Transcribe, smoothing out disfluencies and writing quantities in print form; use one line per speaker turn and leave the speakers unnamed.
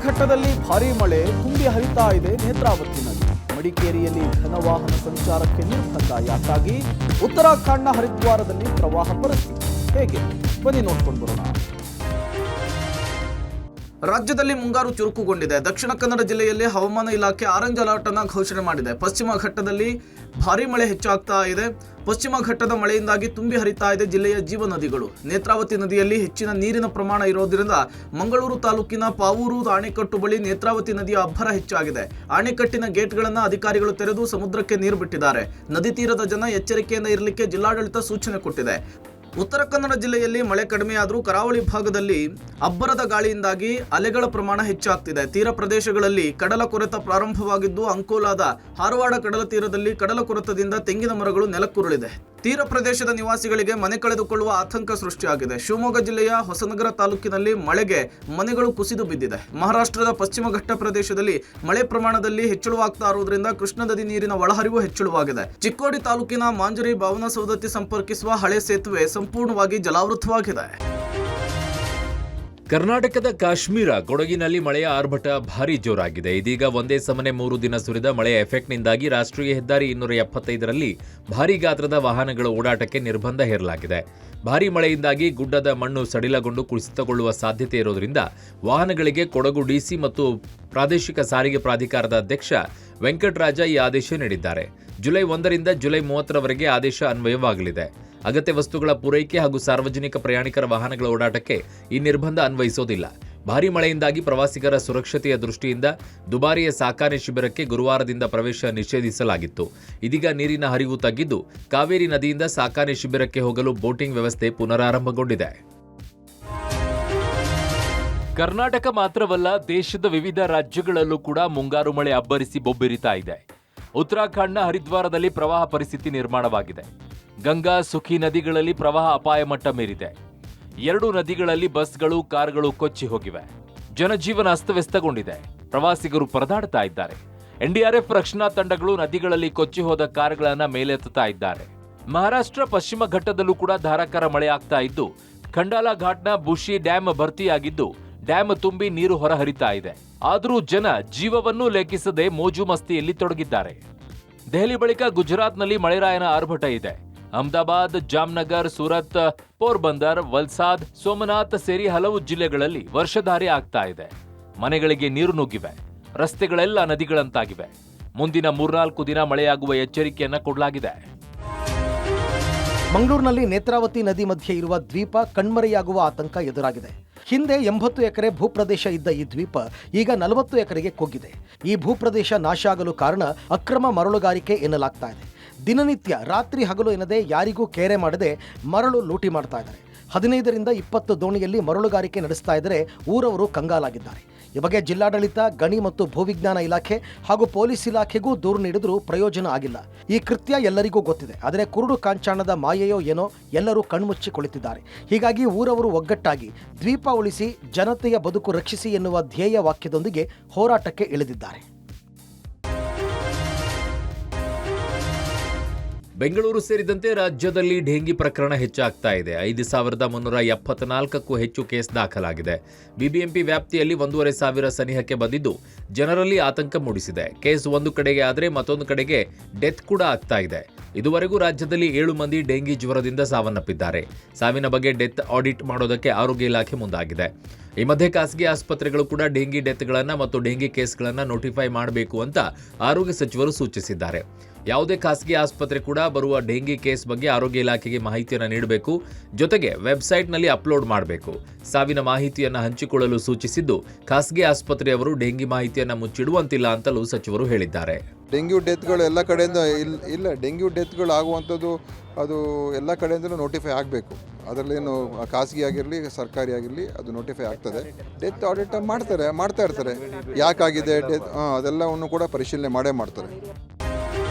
ಘಟ್ಟದಲ್ಲಿ ಭಾರೀ ಮಳೆ ತುಂಬಿ ಹರಿತಾ ಇದೆ ನೇತ್ರಾವತಿ ನದಿ. ಮಡಿಕೇರಿಯಲ್ಲಿ ಘನವಾಹನ ಸಂಚಾರಕ್ಕೆ ನಿರ್ಬಂಧ. ಯಾಕಾಗಿ? ಉತ್ತರಾಖಂಡ್ನ ಹರಿದ್ವಾರದಲ್ಲಿ ಪ್ರವಾಹ ಪರಿಸ್ಥಿತಿ ಹೇಗೆ? ಬನ್ನಿ ನೋಡ್ಕೊಂಡು ಬರೋಣ. ರಾಜ್ಯದಲ್ಲಿ ಮುಂಗಾರು ಚುರುಕುಗೊಂಡಿದೆ. ದಕ್ಷಿಣ ಕನ್ನಡ ಜಿಲ್ಲೆಯಲ್ಲಿ ಹವಾಮಾನ ಇಲಾಖೆ ಆರೆಂಜ್ ಅಲರ್ಟ್ ಅನ್ನು ಘೋಷಣೆ ಮಾಡಿದೆ. ಪಶ್ಚಿಮ ಘಟ್ಟದಲ್ಲಿ ಭಾರೀ ಮಳೆ ಹೆಚ್ಚಾಗ್ತಾ ಇದೆ. ಪಶ್ಚಿಮ ಘಟ್ಟದ ಮಳೆಯಿಂದಾಗಿ ತುಂಬಿ ಹರಿತಾ ಇದೆ ಜಿಲ್ಲೆಯ ಜೀವ ನದಿಗಳು. ನೇತ್ರಾವತಿ ನದಿಯಲ್ಲಿ ಹೆಚ್ಚಿನ ನೀರಿನ ಪ್ರಮಾಣ ಇರೋದ್ರಿಂದ ಮಂಗಳೂರು ತಾಲೂಕಿನ ಪಾವೂರು ಅಣೆಕಟ್ಟು ಬಳಿ ನೇತ್ರಾವತಿ ನದಿಯ ಅಬ್ಬರ ಹೆಚ್ಚಾಗಿದೆ. ಅಣೆಕಟ್ಟಿನ ಗೇಟ್ಗಳನ್ನು ಅಧಿಕಾರಿಗಳು ತೆರೆದು ಸಮುದ್ರಕ್ಕೆ ನೀರು ಬಿಟ್ಟಿದ್ದಾರೆ. ನದಿ ತೀರದ ಜನ ಎಚ್ಚರಿಕೆಯಿಂದ ಇರಲಿಕ್ಕೆ ಜಿಲ್ಲಾಡಳಿತ ಸೂಚನೆ ಕೊಟ್ಟಿದೆ. ಉತ್ತರ ಕನ್ನಡ ಜಿಲ್ಲೆಯಲ್ಲಿ ಮಳೆ ಕಡಿಮೆಯಾದರೂ ಕರಾವಳಿ ಭಾಗದಲ್ಲಿ ಅಬ್ಬರದ ಗಾಳಿಯಿಂದಾಗಿ ಅಲೆಗಳ ಪ್ರಮಾಣ ಹೆಚ್ಚಾಗ್ತಿದೆ. ತೀರ ಪ್ರದೇಶಗಳಲ್ಲಿ ಕಡಲ ಕೊರೆತ ಪ್ರಾರಂಭವಾಗಿದ್ದು ಅಂಕೋಲಾದ ಹಾರವಾಡ ಕಡಲ ತೀರದಲ್ಲಿ ಕಡಲ ಕೊರೆತದಿಂದ ತೆಂಗಿನ ಮರಗಳು ನೆಲಕ್ಕುರುಳಿದೆ. ತೀರ ಪ್ರದೇಶದ ನಿವಾಸಿಗಳಿಗೆ ಮನೆ ಕಳೆದುಕೊಳ್ಳುವ ಆತಂಕ ಸೃಷ್ಟಿಯಾಗಿದೆ. ಶಿವಮೊಗ್ಗ ಜಿಲ್ಲೆಯ ಹೊಸನಗರ ತಾಲೂಕಿನಲ್ಲಿ ಮಳೆಗೆ ಮನೆಗಳು ಕುಸಿದು ಬಿದ್ದಿದೆ. ಮಹಾರಾಷ್ಟ್ರದ ಪಶ್ಚಿಮ ಘಟ್ಟ ಪ್ರದೇಶದಲ್ಲಿ ಮಳೆ ಪ್ರಮಾಣದಲ್ಲಿ ಹೆಚ್ಚಳವಾಗ್ತಾ ಇರುವುದರಿಂದ ಕೃಷ್ಣಾ ನದಿ ನೀರಿನ ಒಳಹರಿವು ಹೆಚ್ಚಳವಾಗಿದೆ. ಚಿಕ್ಕೋಡಿ ತಾಲೂಕಿನ ಮಾಂಜರಿ ಭಾವನಾ ಸೌದತ್ತಿ ಸಂಪರ್ಕಿಸುವ ಹಳೆ ಸೇತುವೆ ಸಂಪೂರ್ಣವಾಗಿ ಜಲಾವೃತವಾಗಿದೆ.
ಕರ್ನಾಟಕದ ಕಾಶ್ಮೀರ ಕೊಡಗಿನಲ್ಲಿ ಮಳೆಯ ಆರ್ಭಟ ಭಾರೀ ಜೋರಾಗಿದೆ. ಇದೀಗ ಒಂದೇ ಸಮನೆ 3 ದಿನ ಸುರಿದ ಮಳೆಯ ಎಫೆಕ್ಟ್ನಿಂದಾಗಿ ರಾಷ್ಟ್ರೀಯ ಹೆದ್ದಾರಿ 275ರಲ್ಲಿ ಭಾರೀ ಗಾತ್ರದ ವಾಹನಗಳ ಓಡಾಟಕ್ಕೆ ನಿರ್ಬಂಧ ಹೇರಲಾಗಿದೆ. ಭಾರೀ ಮಳೆಯಿಂದಾಗಿ ಗುಡ್ಡದ ಮಣ್ಣು ಸಡಿಲಗೊಂಡು ಕುಸಿತಗೊಳ್ಳುವ ಸಾಧ್ಯತೆ ಇರೋದ್ರಿಂದ ವಾಹನಗಳಿಗೆ ಕೊಡಗು ಡಿಸಿ ಮತ್ತು ಪ್ರಾದೇಶಿಕ ಸಾರಿಗೆ ಪ್ರಾಧಿಕಾರದ ಅಧ್ಯಕ್ಷ ವೆಂಕಟರಾಜ ಈ ಆದೇಶ ನೀಡಿದ್ದಾರೆ. ಜುಲೈ 1ರಿಂದ ಜುಲೈ 30ರವರೆಗೆ ಆದೇಶ ಅನ್ವಯವಾಗಲಿದೆ. ಅಗತ್ಯ ವಸ್ತುಗಳ ಪೂರೈಕೆ ಹಾಗೂ ಸಾರ್ವಜನಿಕ ಪ್ರಯಾಣಿಕರ ವಾಹನಗಳ ಓಡಾಟಕ್ಕೆ ಈ ನಿರ್ಬಂಧ ಅನ್ವಯಿಸೋದಿಲ್ಲ. ಭಾರೀ ಮಳೆಯಿಂದಾಗಿ ಪ್ರವಾಸಿಗರ ಸುರಕ್ಷತೆಯ ದೃಷ್ಟಿಯಿಂದ ದುಬಾರಿಯ ಸಾಕಾನೆ ಶಿಬಿರಕ್ಕೆ ಗುರುವಾರದಿಂದ ಪ್ರವೇಶ ನಿಷೇಧಿಸಲಾಗಿತ್ತು. ಇದೀಗ ನೀರಿನ ಹರಿವು ತಗ್ಗಿದ್ದು ಕಾವೇರಿ ನದಿಯಿಂದ ಸಾಕಾನೆ ಶಿಬಿರಕ್ಕೆ ಹೋಗಲು ಬೋಟಿಂಗ್ ವ್ಯವಸ್ಥೆ ಪುನರಾರಂಭಗೊಂಡಿದೆ. ಕರ್ನಾಟಕ ಮಾತ್ರವಲ್ಲ, ದೇಶದ ವಿವಿಧ ರಾಜ್ಯಗಳಲ್ಲೂ ಕೂಡ ಮುಂಗಾರು ಮಳೆ ಅಬ್ಬರಿಸಿ ಬೊಬ್ಬಿರಿತಾ ಇದೆ. ಉತ್ತರಾಖಂಡ್ನ ಹರಿದ್ವಾರದಲ್ಲಿ ಪ್ರವಾಹ ಪರಿಸ್ಥಿತಿ ನಿರ್ಮಾಣವಾಗಿದೆ. ಗಂಗಾ, ಸುಖಿ ನದಿಗಳಲ್ಲಿ ಪ್ರವಾಹ ಅಪಾಯ ಮಟ್ಟ ಮೀರಿದೆ. 2 ನದಿಗಳಲ್ಲಿ ಬಸ್ಗಳು, ಕಾರುಗಳು ಕೊಚ್ಚಿ ಹೋಗಿವೆ. ಜನಜೀವನ ಅಸ್ತವ್ಯಸ್ತಗೊಂಡಿದೆ. ಪ್ರವಾಸಿಗರು ಪರದಾಡ್ತಾ ಇದ್ದಾರೆ. ಎನ್ಡಿಆರ್ಎಫ್ ರಕ್ಷಣಾ ತಂಡಗಳು ನದಿಗಳಲ್ಲಿ ಕೊಚ್ಚಿ ಹೋದ ಕಾರುಗಳನ್ನು ಮೇಲೆತ್ತುತ್ತಾ ಇದ್ದಾರೆ. ಮಹಾರಾಷ್ಟ್ರ ಪಶ್ಚಿಮ ಘಟ್ಟದಲ್ಲೂ ಕೂಡ ಧಾರಾಕಾರ ಮಳೆ ಆಗ್ತಾ ಇದ್ದು, ಖಂಡಾಲಾ ಘಾಟ್ನ ಬುಷಿ ಡ್ಯಾಮ್ ಭರ್ತಿಯಾಗಿದ್ದು ಡ್ಯಾಮ್ ತುಂಬಿ ನೀರು ಹೊರಹರಿತಾ ಇದೆ. ಆದರೂ ಜನ ಜೀವವನ್ನೂ ಲೆಕ್ಕಿಸದೆ ಮೋಜು ಮಸ್ತಿಯಲ್ಲಿ ತೊಡಗಿದ್ದಾರೆ. ದೆಹಲಿ ಬಳಿಕ ಗುಜರಾತ್ನಲ್ಲಿ ಮಳೆರಾಯನ ಆರ್ಭಟ ಇದೆ. ಅಹಮದಾಬಾದ್, ಜಾಮ್ನಗರ್, ಸೂರತ್, ಪೋರ್ಬಂದರ್, ವಲ್ಸಾದ್, ಸೋಮನಾಥ್ ಸೇರಿ ಹಲವು ಜಿಲ್ಲೆಗಳಲ್ಲಿ ವರ್ಷಧಾರೆ ಆಗ್ತಾ ಇದೆ. ಮನೆಗಳಿಗೆ ನೀರು ನುಗ್ಗಿವೆ. ರಸ್ತೆಗಳೆಲ್ಲ ನದಿಗಳಂತಾಗಿವೆ. ಮುಂದಿನ 3-4 ದಿನ ಮಳೆಯಾಗುವ ಎಚ್ಚರಿಕೆಯನ್ನ ಕೊಡಲಾಗಿದೆ.
ಮಂಗಳೂರಿನಲ್ಲಿ ನೇತ್ರಾವತಿ ನದಿ ಮಧ್ಯೆ ಇರುವ ದ್ವೀಪ ಕಣ್ಮರೆಯಾಗುವ ಆತಂಕ ಎದುರಾಗಿದೆ. ಹಿಂದೆ 80 ಎಕರೆ ಭೂಪ್ರದೇಶ ಇದ್ದ ಈ ದ್ವೀಪ ಈಗ 40 ಎಕರೆಗೆ ಕುಗ್ಗಿದೆ. ಈ ಭೂಪ್ರದೇಶ ನಾಶ ಆಗಲು ಕಾರಣ ಅಕ್ರಮ ಮರಳುಗಾರಿಕೆ ಎನ್ನಲಾಗ್ತಾ ಇದೆ. ದಿನನಿತ್ಯ ರಾತ್ರಿ ಹಗಲು ಎನ್ನದೆ ಯಾರಿಗೂ ಕೇರೆ ಮಾಡದೆ ಮರಳು ಲೂಟಿ ಮಾಡ್ತಾ ಇದ್ದಾರೆ. 15ರಿಂದ 20 ದೋಣಿಯಲ್ಲಿ ಮರಳುಗಾರಿಕೆ ನಡೆಸ್ತಾ ಇದ್ದರೆ ಊರವರು ಕಂಗಾಲಾಗಿದ್ದಾರೆ. ಈ ಬಗ್ಗೆ ಜಿಲ್ಲಾಡಳಿತ, ಗಣಿ ಮತ್ತು ಭೂವಿಜ್ಞಾನ ಇಲಾಖೆ ಹಾಗೂ ಪೊಲೀಸ್ ಇಲಾಖೆಗೂ ದೂರು ನೀಡಿದ್ರೂ ಪ್ರಯೋಜನ ಆಗಿಲ್ಲ. ಈ ಕೃತ್ಯ ಎಲ್ಲರಿಗೂ ಗೊತ್ತಿದೆ. ಆದರೆ ಕುರುಡು ಕಾಂಚಾಣದ ಮಾಯೆಯೋ ಏನೋ ಎಲ್ಲರೂ ಕಣ್ಮುಚ್ಚಿ ಕುಳಿತಿದ್ದಾರೆ. ಹೀಗಾಗಿ ಊರವರು ಒಗ್ಗಟ್ಟಾಗಿ ದ್ವೀಪ ಉಳಿಸಿ ಜನತೆಯ ಬದುಕು ರಕ್ಷಿಸಿ ಎನ್ನುವ ಧ್ಯೇಯ ವಾಕ್ಯದೊಂದಿಗೆ ಹೋರಾಟಕ್ಕೆ ಇಳಿದಿದ್ದಾರೆ.
ಬೆಂಗಳೂರು ಸೇರಿದಂತೆ ರಾಜ್ಯದಲ್ಲಿ ಡೆಂಗಿ ಪ್ರಕರಣ ಹೆಚ್ಚಾಗ್ತಾ ಇದೆ. 5374ಕ್ಕೂ ಹೆಚ್ಚು ಕೇಸ್ ದಾಖಲಾಗಿದೆ. ಬಿಬಿಎಂಪಿ ವ್ಯಾಪ್ತಿಯಲ್ಲಿ 1500 ಸನಿಹಕ್ಕೆ ಬಂದಿದ್ದು ಜನರಲ್ಲಿ ಆತಂಕ ಮೂಡಿಸಿದೆ. ಕೇಸ್ ಒಂದು ಕಡೆಗೆ ಆದರೆ ಮತ್ತೊಂದು ಕಡೆಗೆ ಡೆತ್ ಕೂಡ ಆಗ್ತಾ ಇದೆ. ಇದುವರೆಗೂ ರಾಜ್ಯದಲ್ಲಿ 7 ಮಂದಿ ಡೆಂಗಿ ಜ್ವರದಿಂದ ಸಾವನ್ನಪ್ಪಿದ್ದಾರೆ. ಸಾವಿನ ಬಗ್ಗೆ ಡೆತ್ ಆಡಿಟ್ ಮಾಡೋದಕ್ಕೆ ಆರೋಗ್ಯ ಇಲಾಖೆ ಮುಂದಾಗಿದೆ. ಈ ಮಧ್ಯೆ ಖಾಸಗಿ ಆಸ್ಪತ್ರೆಗಳು ಕೂಡ ಡೆಂಗಿ ಡೆತ್ಗಳನ್ನು ಮತ್ತು ಡೆಂಗಿ ಕೇಸ್ಗಳನ್ನು ನೋಟಿಫೈ ಮಾಡಬೇಕು ಅಂತ ಆರೋಗ್ಯ ಸಚಿವರು ಸೂಚಿಸಿದ್ದಾರೆ. ಯಾವುದೇ ಖಾಸಗಿ ಆಸ್ಪತ್ರೆ ಕೂಡ ಬರುವ ಡೆಂಗಿ ಕೇಸ್ ಬಗ್ಗೆ ಆರೋಗ್ಯ ಇಲಾಖೆಗೆ ಮಾಹಿತಿಯನ್ನು ನೀಡಬೇಕು. ಜೊತೆಗೆ ವೆಬ್ಸೈಟ್ನಲ್ಲಿ ಅಪ್ಲೋಡ್ ಮಾಡಬೇಕು. ಸಾವಿನ ಮಾಹಿತಿಯನ್ನು ಹಂಚಿಕೊಳ್ಳಲು ಸೂಚಿಸಿದ್ದು ಖಾಸಗಿ ಆಸ್ಪತ್ರೆಯವರು ಡೆಂಗಿ ಮಾಹಿತಿಯನ್ನು ಮುಚ್ಚಿಡುವಂತಿಲ್ಲ ಅಂತಲೂ ಸಚಿವರು ಹೇಳಿದ್ದಾರೆ.
ಡೆಂಗ್ಯೂ ಡೆತ್ಗಳು ಎಲ್ಲ ಕಡೆಯಿಂದ ಇಲ್ಲ ಡೆಂಗ್ಯೂ ಡೆತ್ಗಳು ಆಗುವಂಥದ್ದು ಅದು ಎಲ್ಲ ಕಡೆಯಿಂದಲೂ ನೋಟಿಫೈ ಆಗಬೇಕು. ಅದರಲ್ಲೇನು ಖಾಸಗಿ ಆಗಿರಲಿ ಸರ್ಕಾರಿ ಆಗಿರಲಿ ಅದು ನೋಟಿಫೈ ಆಗ್ತದೆ. ಡೆತ್ ಆಡಿಟ್ ಮಾಡ್ತಾ ಇರ್ತಾರೆ. ಯಾಕಾಗಿದೆ ಡೆತ್ ಅದೆಲ್ಲವನ್ನು ಕೂಡ ಪರಿಶೀಲನೆ ಮಾಡೇ ಮಾಡ್ತಾರೆ.